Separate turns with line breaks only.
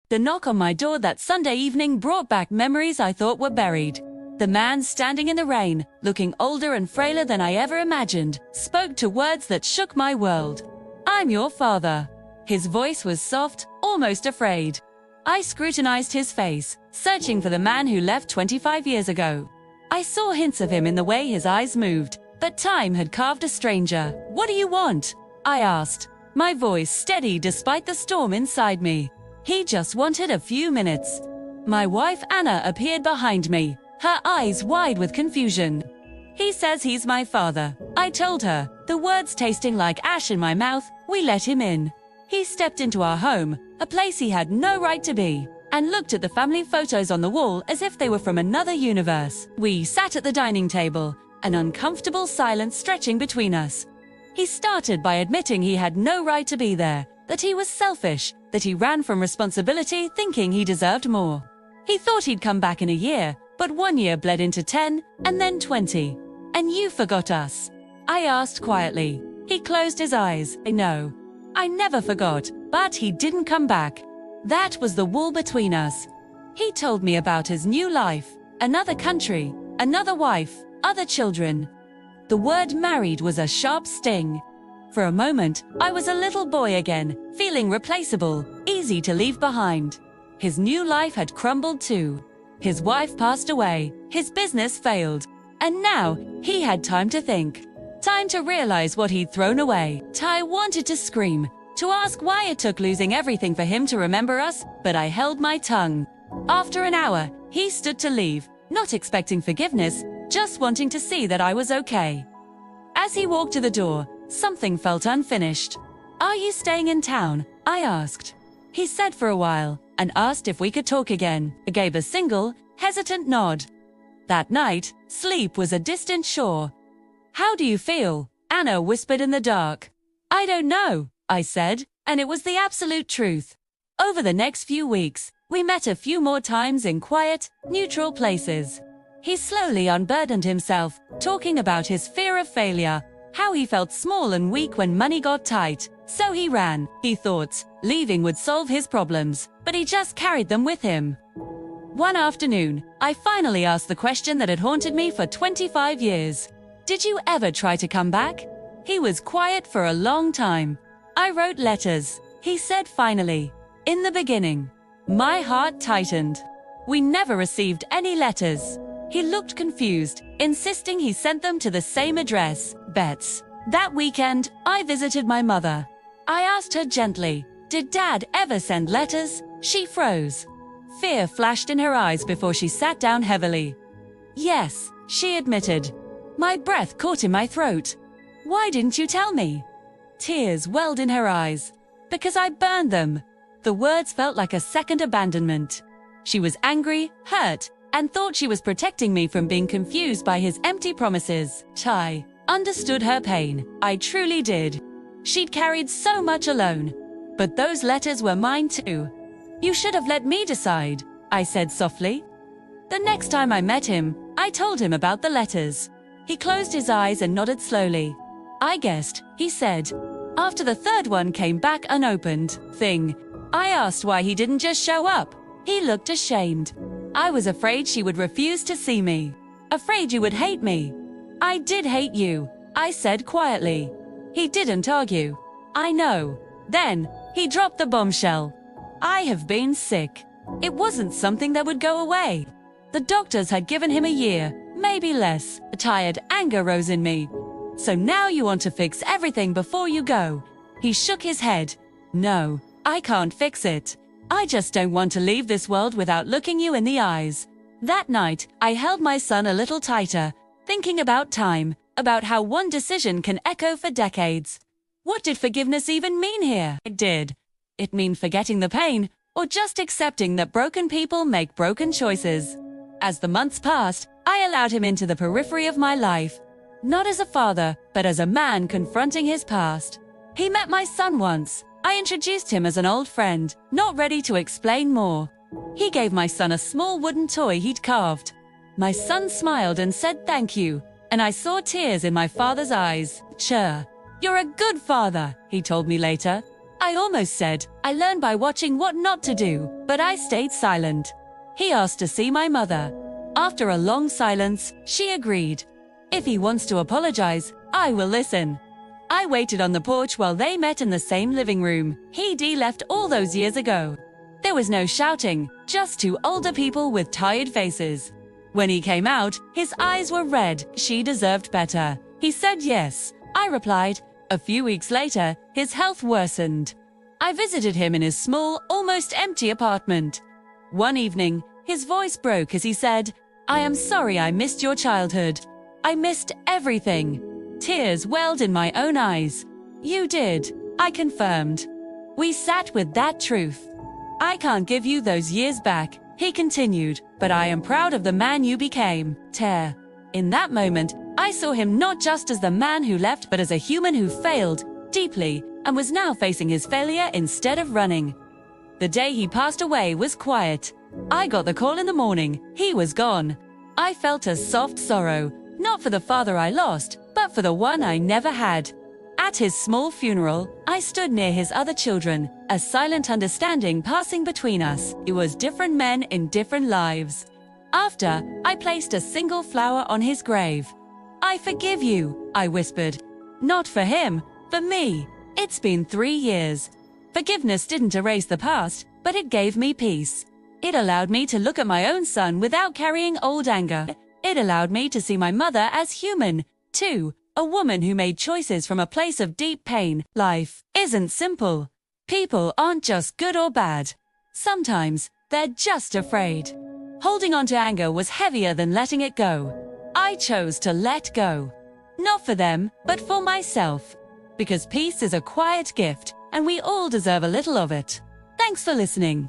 The knock on my door that Sunday evening brought back memories I thought were buried. The man standing in the rain, looking older and frailer than I ever imagined, spoke to words that shook my world. "I'm your father." His voice was soft, almost afraid. I scrutinized his face, searching for the man who left 25 years ago. I saw hints of him in the way his eyes moved, but time had carved a stranger. "What do you want?" I asked, my voice steady despite the storm inside me. He just wanted a few minutes. My wife Anna appeared behind me, her eyes wide with confusion. "He says he's my father," I told her, the words tasting like ash in my mouth. We let him in. He stepped into our home, a place he had no right to be, and looked at the family photos on the wall as if they were from another universe. We sat at the dining table, an uncomfortable silence stretching between us. He started by admitting he had no right to be there, that he was selfish, that he ran from responsibility thinking he deserved more. He thought he'd come back in a year, but 1 year bled into 10, and then 20. "And you forgot us?" I asked quietly. He closed his eyes. "No, I never forgot, but he didn't come back." That was the wall between us. He told me about his new life, another country, another wife, other children. The word married was a sharp sting. For a moment, I was a little boy again, feeling replaceable, easy to leave behind. His new life had crumbled too. His wife passed away, his business failed, and now he had time to think. Time to realize what he'd thrown away. I wanted to scream, to ask why it took losing everything for him to remember us, but I held my tongue. After an hour, he stood to leave, not expecting forgiveness, just wanting to see that I was okay. As he walked to the door, something felt unfinished. "Are you staying in town?" I asked. He said for a while, and asked if we could talk again. I gave a single, hesitant nod. That night, sleep was a distant shore. "How do you feel?" Anna whispered in the dark. "I don't know," I said, and it was the absolute truth. Over the next few weeks, we met a few more times in quiet, neutral places. He slowly unburdened himself, talking about his fear of failure, how he felt small and weak when money got tight. So he ran. He thought leaving would solve his problems, but he just carried them with him. One afternoon, I finally asked the question that had haunted me for 25 years. "Did you ever try to come back?" He was quiet for a long time. "I wrote letters," he said finally. "In the beginning." My heart tightened. "We never received any letters." He looked confused, insisting he sent them to the same address, Betts. That weekend, I visited my mother. I asked her gently, "Did Dad ever send letters?" She froze. Fear flashed in her eyes before she sat down heavily. "Yes," she admitted. My breath caught in my throat. "Why didn't you tell me?" Tears welled in her eyes. "Because I burned them." The words felt like a second abandonment. She was angry, hurt, and thought she was protecting me from being confused by his empty promises. I understood her pain. I truly did. She'd carried so much alone. But those letters were mine too. "You should have let me decide," I said softly. The next time I met him, I told him about the letters. He closed his eyes and nodded slowly. "I guessed," he said. "After the third one came back unopened." I asked why he didn't just show up. He looked ashamed. "I was afraid she would refuse to see me. Afraid you would hate me." "I did hate you," I said quietly. He didn't argue. "I know." Then, he dropped the bombshell. "I have been sick." It wasn't something that would go away. The doctors had given him a year, maybe less. A tired anger rose in me. "So now you want to fix everything before you go?" He shook his head. "No, I can't fix it. I just don't want to leave this world without looking you in the eyes." That night, I held my son a little tighter, thinking about time, about how one decision can echo for decades. What did forgiveness even mean here? Did it mean forgetting the pain, or just accepting that broken people make broken choices? As the months passed, I allowed him into the periphery of my life. Not as a father, but as a man confronting his past. He met my son once. I introduced him as an old friend, not ready to explain more. He gave my son a small wooden toy he'd carved. My son smiled and said thank you, and I saw tears in my father's eyes. "You're a good father," he told me later. I almost said, I learned by watching what not to do, but I stayed silent. He asked to see my mother. After a long silence, she agreed. If he wants to apologize, I will listen. I waited on the porch while they met in the same living room. He left all those years ago. There was no shouting, just two older people with tired faces. When he came out, his eyes were red. She deserved better. He said yes. I replied. A few weeks later, his health worsened. I visited him in his small, almost empty apartment. One evening, his voice broke as he said, "I am sorry I missed your childhood. I missed everything." Tears welled in my own eyes. "You did," I confirmed. We sat with that truth. "I can't give you those years back," he continued, "but I am proud of the man you became." Tear. In that moment, I saw him not just as the man who left, but as a human who failed deeply and was now facing his failure instead of running. The day he passed away was quiet. I got the call in the morning. He was gone. I felt a soft sorrow, not for the father I lost, but for the one I never had. At his small funeral, I stood near his other children, a silent understanding passing between us. It was different men in different lives. After, I placed a single flower on his grave. "I forgive you," I whispered. Not for him, for me. It's been 3 years. Forgiveness didn't erase the past, but it gave me peace. It allowed me to look at my own son without carrying old anger. It allowed me to see my mother as human, too, a woman who made choices from a place of deep pain. Life isn't simple. People aren't just good or bad. Sometimes, they're just afraid. Holding on to anger was heavier than letting it go. I chose to let go. Not for them, but for myself. Because peace is a quiet gift, and we all deserve a little of it. Thanks for listening.